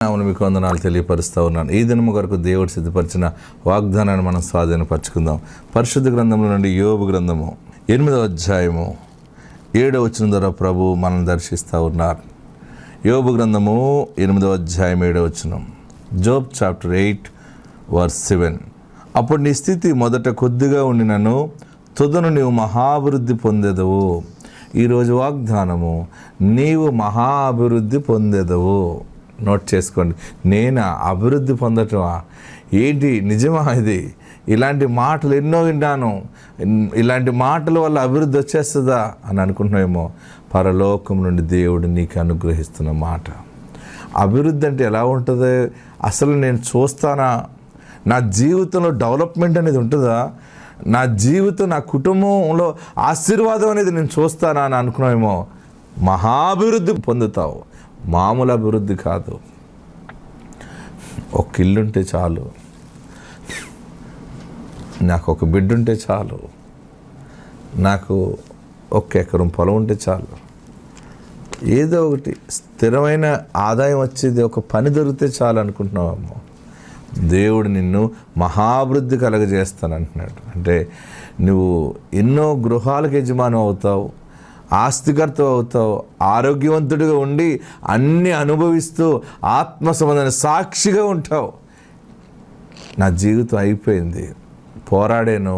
మీకు వందనాలు తెలియపరుస్తూ ఉన్నాను. ఈ దినము కొరకు దేవుడు సిద్ధపరిచిన వాగ్దానాన్ని మనం స్వాధీనపరచుకుందాం. పరిశుద్ధ గ్రంథంలో నుండి యోబు గ్రంథము 8వ అధ్యాయము 7వ వచనం ద్వారా ప్రభు మనం దర్శిస్తూ ఉన్నారు. యోబు గ్రంథము 8వ అధ్యాయం 7వ వచనం. Job chapter 8 verse 7. అప్పుడు నీ స్థితి మొదట కొద్దిగా ఉండినను తుదను నీవు మహాభివృద్ధి పొందెదవు. ఈరోజు వాగ్దానము, నీవు మహా అభివృద్ధి పొందెదవు. నోట్ చేసుకోండి. నేను అభివృద్ధి పొందటమా ఏంటి? నిజమా ఇది? ఇలాంటి మాటలు ఎన్నో విన్నాను. ఇలాంటి మాటల వల్ల అభివృద్ధి వచ్చేస్తుందా అని అనుకుంటున్నామేమో. పరలోకం నుండి దేవుడు నీకు అనుగ్రహిస్తున్న మాట. అభివృద్ధి అంటే ఎలా ఉంటుంది? అసలు నేను చూస్తానా? నా జీవితంలో డెవలప్మెంట్ అనేది ఉంటుందా? నా జీవితం, నా కుటుంబంలో ఆశీర్వాదం అనేది నేను చూస్తానా అని అనుకున్నామేమో. మహాభివృద్ధి పొందుతావు. మామూలు అభివృద్ధి కాదు. ఒక ఇల్లుంటే చాలు, నాకు ఒక బిడ్డ ఉంటే చాలు, నాకు 1 ఎకరం పొలం ఉంటే చాలు, ఏదో ఒకటి స్థిరమైన ఆదాయం వచ్చేది, ఒక పని దొరికితే చాలు అనుకుంటున్నావేమో. దేవుడు నిన్ను మహాభివృద్ధి కలగజేస్తాను అంటున్నాడు. అంటే నువ్వు ఎన్నో గృహాలకు యజమాని అవుతావు, ఆస్తికర్త అవుతావు, ఆరోగ్యవంతుడిగా ఉండి అన్నీ అనుభవిస్తూ ఆత్మ సంబంధమైన సాక్షిగా ఉంటావు. నా జీవితం అయిపోయింది, పోరాడాను,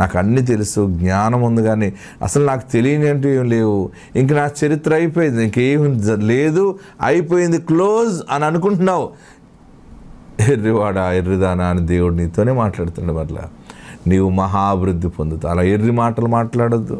నాకు అన్నీ తెలుసు, జ్ఞానం ఉంది, కానీ అసలు నాకు తెలియని అంటూ ఏం లేవు, ఇంక నా చరిత్ర అయిపోయింది, ఇంకేం లేదు, అయిపోయింది, క్లోజ్ అని అనుకుంటున్నావు. ఎర్రివాడా, ఎర్రిదానా అని దేవుడు నీతోనే మాట్లాడుతున్నాడు. వల్ల నీవు మహాభివృద్ధి పొందుతావు. అలా ఎర్రి మాటలు మాట్లాడొద్దు.